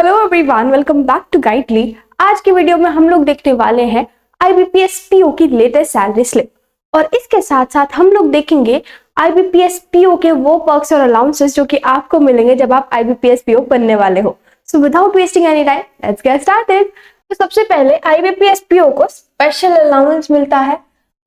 Hello everyone, welcome back to Guidely. आज की video में हम लोग देखने वाले हैं आईबीपीएस पीओ की लेटेस्ट सैलरी स्लिप और इसके साथ साथ हम लोग देखेंगे आईबीपीएस पीओ के वो पर्क्स और अलाउंसेस जो कि आपको मिलेंगे जब आप आईबीपीएस पीओ बनने वाले हो। So without wasting any time let's get started. तो सबसे पहले आईबीपीएस पीओ को स्पेशल अलाउंस मिलता है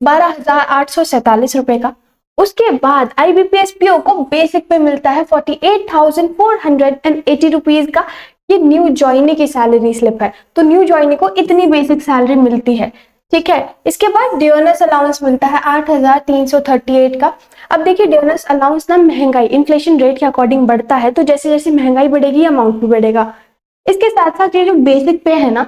12,847 रुपए का। उसके बाद आईबीपीएस पीओ को बेसिक पे मिलता है 48,480 रुपीज का। ये न्यू ज्वाइनी की सैलरी स्लिप है, तो न्यू ज्वाइनी को इतनी बेसिक सैलरी मिलती है, ठीक है। इसके बाद डिओनस अलाउंस मिलता है 8,338 का। अब देखिए डिओनस अलाउंस ना महंगाई इन्फ्लेशन रेट के अकॉर्डिंग बढ़ता है, तो जैसे जैसे महंगाई बढ़ेगी अमाउंट भी बढ़ेगा। इसके साथ साथ ये जो बेसिक पे है ना,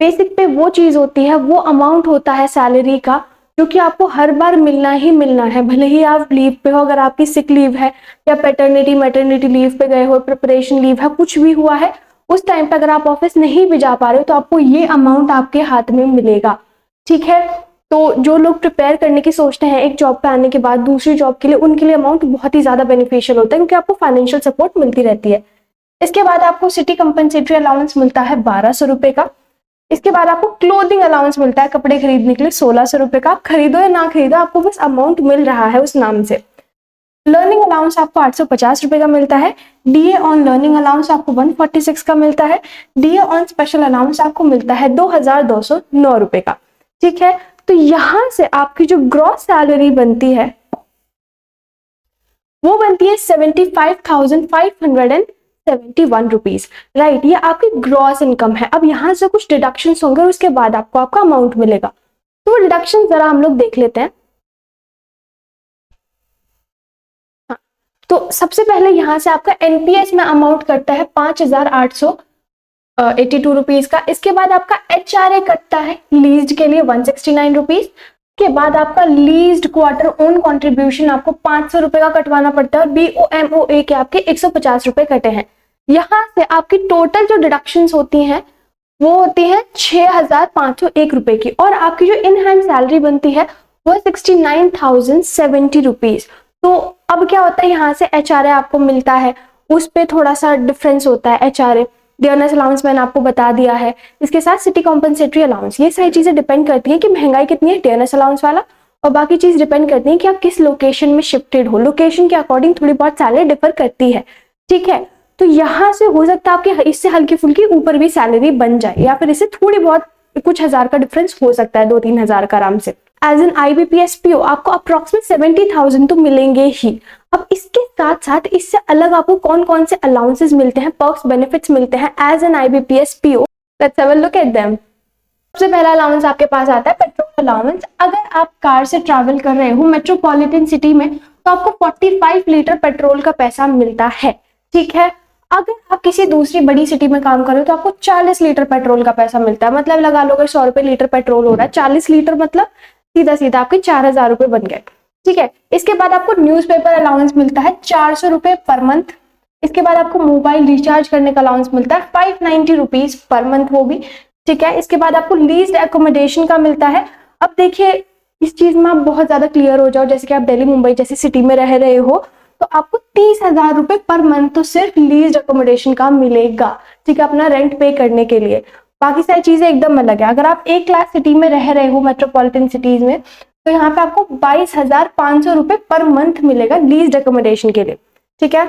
बेसिक पे वो चीज होती है, वो अमाउंट होता है सैलरी का जो कि आपको हर बार मिलना ही मिलना है, भले ही आप लीव पे हो। अगर आपकी सिक लीव है या पैटर्निटी मैटरनिटी लीव पे गए हो, प्रिपरेशन लीव है, कुछ भी हुआ है, उस टाइम पे अगर आप ऑफिस नहीं भी जा पा रहे हो तो आपको ये अमाउंट आपके हाथ में मिलेगा, ठीक है। तो जो लोग प्रिपेयर करने की सोचते हैं एक जॉब पे आने के बाद दूसरी जॉब के लिए, उनके लिए अमाउंट बहुत ही ज्यादा बेनिफिशियल होता है क्योंकि आपको फाइनेंशियल सपोर्ट मिलती रहती है। इसके बाद आपको सिटी कंपनसेटरी अलाउंस मिलता है 1,200 रुपए का। इसके बाद आपको क्लोथिंग अलाउंस मिलता है कपड़े खरीदने के लिए 1,600 रुपए का। आप खरीदो या ना खरीदो, आपको बस अमाउंट मिल रहा है उस नाम से। लर्निंग अलाउंस आपको 850 रुपए का मिलता है। डीए ऑन लर्निंग अलाउंस आपको 146 का मिलता है। डीए ऑन स्पेशल अलाउंस आपको मिलता है 2,209 रुपए का, ठीक है। तो यहां से आपकी जो ग्रॉस सैलरी बनती है वो बनती है 75,571 रुपीज, राइट। ये आपकी ग्रॉस इनकम है। अब यहां से कुछ डिडक्शन होंगे, उसके बाद आपको आपका अमाउंट मिलेगा। तो वो डिडक्शन जरा हम लोग देख लेते हैं। तो सबसे पहले यहां से आपका एनपीएस में अमाउंट कटता है 5,882 रुपीज का। इसके बाद आपका एचआरए कटता है लीज्ड के लिए 169 रुपीज। के बाद आपका लीज्ड क्वार्टर ओन कंट्रीब्यूशन आपको 500 रुपए का कटवाना पड़ता है और बीओएमओए के आपके 150 रुपए कटे हैं। यहां से आपकी टोटल जो डिडक्शंस होती हैं वो होती है 6,501 रुपए की, और आपकी जो इन हैंड सैलरी बनती है वो 69,070 रुपीज। तो अब क्या होता है, यहाँ से एचआरए आपको मिलता है, उस पे थोड़ा सा डिफरेंस होता है। एचआरए डिओनस अलाउंस मैंने आपको बता दिया है, इसके साथ सिटी कॉम्पनसेटरी अलाउंस, ये सारी चीजें डिपेंड करती हैं कि महंगाई कितनी है, डिओनस अलाउंस वाला, और बाकी चीज डिपेंड करती है कि आप किस लोकेशन में शिफ्टेड हो। लोकेशन के अकॉर्डिंग थोड़ी बहुत सैलरी डिफर करती है, ठीक है। तो यहाँ से हो सकता है आपके इससे हल्की फुल्की ऊपर भी सैलरी बन जाए, या फिर इससे थोड़ी बहुत कुछ हजार का डिफरेंस हो सकता है, 2-3 हजार का आराम से। एज एन आईबीपीएस पीओ आपको अप्रोक्सीमेट 70,000 तो मिलेंगे ही। अब इसके साथ साथ इससे अलग आपको कौन कौन से अलाउंसेस मिलते हैं, पर्क्स बेनिफिट्स मिलते हैं as an IBPS PO, let's have a look at them. सबसे पहला अलाउंस आपके पास आता है पेट्रोल अलाउंस। अगर आप कार से ट्रैवल कर रहे हो मेट्रोपॉलिटन सिटी में तो आपको 45 लीटर पेट्रोल का पैसा मिलता है, ठीक है। अगर आप किसी दूसरी बड़ी सिटी में काम कर रहे हो तो आपको 40 लीटर पेट्रोल का पैसा मिलता है। मतलब लगा लो अगर 100 रुपए लीटर पेट्रोल हो रहा है, 40 लीटर मतलब सीधा सीधा आपके 4,000 रुपए बन गए, ठीक है। इसके बाद आपको न्यूज़पेपर अलाउंस मिलता है 400 रुपए पर मंथ। इसके बाद आपको मोबाइल रिचार्ज करने का अलाउंस मिलता है 590 रुपीज पर मंथ, वो भी, ठीक है। इसके बाद आपको लीज्ड एकोमोडेशन का मिलता है। अब देखिए इस चीज में आप बहुत ज्यादा क्लियर हो जाओ, जैसे कि आप दिल्ली मुंबई जैसी सिटी में रह रहे हो तो आपको 30,000 रुपए पर मंथ तो सिर्फ लीज्ड एकोमोडेशन का मिलेगा, ठीक है, अपना रेंट पे करने के लिए। बाकी सारी चीजें एकदम अलग है। अगर आप एक लाख सिटी में रह रहे हो मेट्रोपॉलिटन सिटीज में तो यहाँ पे आपको 22,500 रुपए पर मंथ मिलेगा लीज्ड एकोमोडेशन के लिए, ठीक है।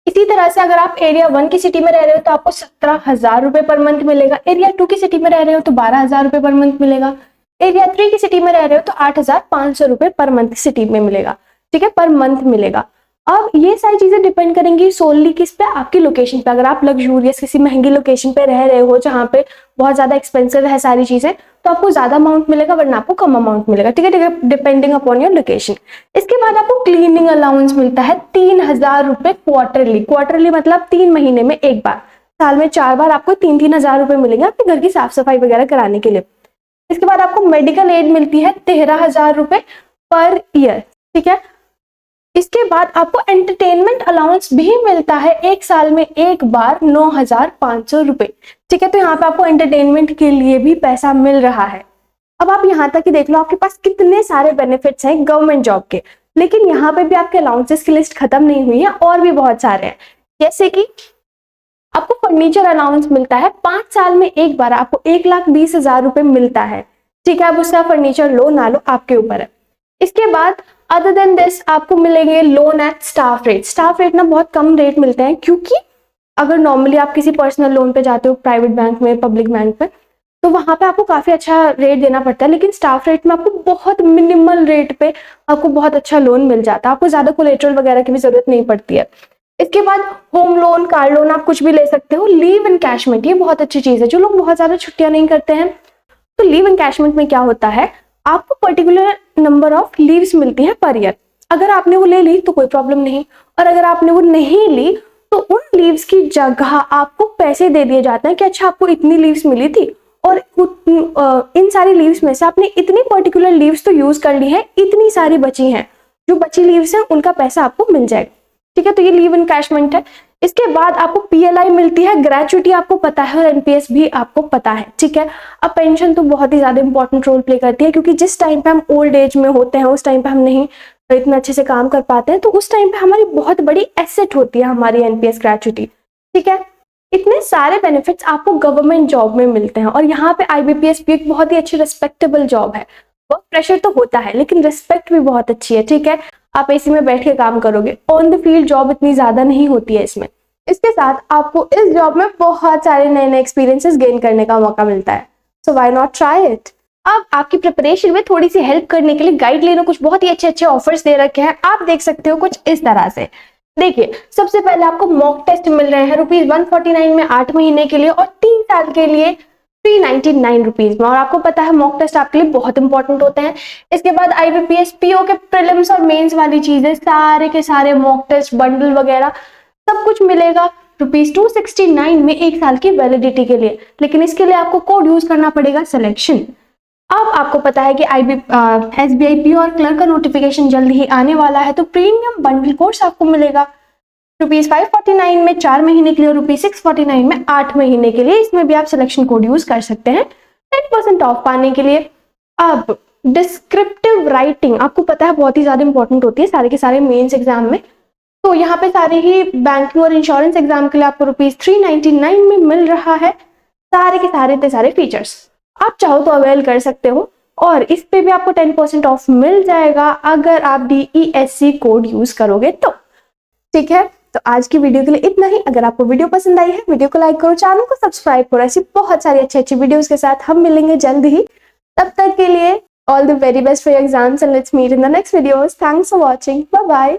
इसी तरह से अगर आप एरिया 1 की सिटी में रह रहे हो तो आपको 17,000 रुपए पर मंथ मिलेगा। एरिया 2 की सिटी में रह रहे हो तो 12,000 रुपए पर मंथ मिलेगा। एरिया 3 की सिटी में रह रहे हो तो 8,500 रुपए पर मंथ सिटी में मिलेगा, ठीक है, पर मंथ मिलेगा। अब ये सारी चीजें डिपेंड करेंगी सोनली किस पे, आपकी लोकेशन पे। अगर आप लग्जूरियस किसी महंगी लोकेशन पे रह रहे हो जहाँ पे बहुत ज्यादा एक्सपेंसिव है सारी चीजें, तो आपको ज्यादा अमाउंट मिलेगा, वरना आपको कम अमाउंट मिलेगा, ठीक है, डिपेंडिंग अपॉन योर लोकेशन। इसके बाद आपको क्लीनिंग अलाउंस मिलता है 3,000 रुपए क्वार्टरली। क्वार्टरली मतलब 3 महीने में एक बार, साल में 4 बार आपको 3-3 हजार रुपए मिलेंगे आपके घर की साफ सफाई वगैरह कराने के लिए। इसके बाद आपको मेडिकल एड मिलती है 13,000 रुपए पर ईयर, ठीक है। इसके बाद आपको एंटरटेनमेंट अलाउंस भी मिलता है एक साल में एक बार 9,500 रुपए, ठीक है। तो यहाँ पे आपको एंटरटेनमेंट के लिए भी पैसा मिल रहा है। अब आप यहाँ तक ही देख लो आपके पास कितने सारे बेनिफिट्स हैं गवर्नमेंट जॉब के, लेकिन यहाँ पे भी आपके अलाउंसेस की लिस्ट खत्म नहीं हुई है, और भी बहुत सारे हैं। जैसे कि आपको फर्नीचर अलाउंस मिलता है 5 साल में एक बार, आपको 1,20,000 रुपए मिलता है। ठीक है, अब उसका फर्नीचर लो ना लो आपके ऊपर है। इसके बाद अदर देन दिस आपको मिलेंगे loan eight staff rate. Staff rate ना बहुत कम रेट मिलते हैं, क्योंकि अगर नॉर्मली आप किसी पर्सनल लोन पे जाते हो प्राइवेट बैंक में, पब्लिक बैंक में, तो वहां पे आपको काफी अच्छा रेट देना पड़ता है, लेकिन स्टाफ रेट में आपको बहुत मिनिमल रेट पे आपको बहुत अच्छा लोन मिल जाता है, आपको ज्यादा कोलेटरल वगैरह की भी जरूरत नहीं पड़ती है। इसके बाद होम लोन, कार लोन, आप कुछ भी ले सकते हो। लीव एनकैशमेंट, ये बहुत अच्छी चीज है। जो लोग बहुत ज्यादा छुट्टियां नहीं करते हैं, तो लीव एनकैशमेंट में क्या होता है, आपको पर्टिकुलर नंबर ऑफ लीव्स मिलती हैं पर ईयर। अगर आपने वो ले ली तो कोई प्रॉब्लम नहीं, और अगर आपने वो नहीं ली तो उन लीव्स की जगह आपको पैसे दे दिए जाते हैं कि अच्छा आपको इतनी लीव्स मिली थी, और इन सारी लीव्स में से आपने इतनी पर्टिकुलर लीव्स तो यूज कर ली है, इतनी सारी बची हैं, जो बची लीव्स हैं उनका पैसा आपको मिल जाएगा। ठीक है, तो ये लीव एनकैशमेंट है। इसके बाद आपको पीएलआई मिलती है, ग्रेचुइटी आपको पता है, और एनपीएस भी आपको पता है। ठीक है, अब पेंशन तो बहुत ही ज्यादा इंपॉर्टेंट रोल प्ले करती है, क्योंकि जिस टाइम पे हम ओल्ड एज में होते हैं उस टाइम पे हम नहीं इतना अच्छे से काम कर पाते हैं, तो उस टाइम पे हमारी बहुत बड़ी एसेट होती है हमारी एनपीएस ग्रेचुइटी। ठीक है, इतने सारे बेनिफिट्स आपको गवर्नमेंट जॉब में मिलते हैं, और यहाँ पे आईबीपीएस भी एक बहुत ही अच्छी रिस्पेक्टेबल जॉब है। वर्क प्रेशर तो होता है, लेकिन रिस्पेक्ट भी बहुत अच्छी है। ठीक है, आप एसी में बैठ के काम करोगे, ऑन द फील्ड जॉब इतनी ज्यादा नहीं होती है इसमें। इसके साथ आपको इस जॉब में बहुत सारे नए नए एक्सपीरियंसेस गेन करने का मौका मिलता है, so why not try it. अब आपकी प्रिपरेशन में थोड़ी सी हेल्प करने के लिए गाइडलाइन में कुछ बहुत ही अच्छे अच्छे ऑफर्स दे रखे हैं। आप देख सकते हो कुछ इस तरह से। देखिए, सबसे पहले आपको मॉक टेस्ट मिल रहे हैं ₹149 में 8 महीने के लिए, और 3 साल के लिए 399 रुपीज में, और आपको पता है मॉक टेस्ट आपके लिए बहुत इंपॉर्टेंट होते हैं। इसके बाद आईबीपीएस पीओ के प्रीलिम्स और मेंस वाली चीजें, सारे के सारे मॉक टेस्ट, बंडल वगैरह सब कुछ मिलेगा ₹269 में 1 साल की वैलिडिटी के लिए। लेकिन इसके लिए आपको कोड यूज करना पड़ेगा सिलेक्शन। अब आपको पता है कि एसबीआई पीओ और क्लर्क का नोटिफिकेशन जल्द ही आने वाला है, तो प्रीमियम बंडल कोर्स आपको मिलेगा ₹549 में 4 महीने के लिए, और ₹649 में 8 महीने के लिए। इसमें भी आप सिलेक्शन कोड यूज कर सकते हैं 10% ऑफ पाने के लिए। अब डिस्क्रिप्टिव राइटिंग आपको पता है बहुत ही ज्यादा इंपॉर्टेंट होती है सारे के सारे मेंस एग्जाम में, तो यहाँ पे सारे ही बैंकिंग और इंश्योरेंस एग्जाम के लिए आपको ₹399 में मिल रहा है सारे के सारे फीचर्स। आप चाहो तो अवेल कर सकते हो, और इस पे भी आपको 10% ऑफ मिल जाएगा अगर आप DESC कोड यूज करोगे तो। ठीक है, तो आज की वीडियो के लिए इतना ही। अगर आपको वीडियो पसंद आई है, वीडियो को लाइक करो, चैनल को सब्सक्राइब करो। ऐसी बहुत सारी अच्छी अच्छी वीडियोस के साथ हम मिलेंगे जल्द ही। तब तक के लिए all the very best for your exams, and let's meet in the next videos. Thanks for watching, bye bye.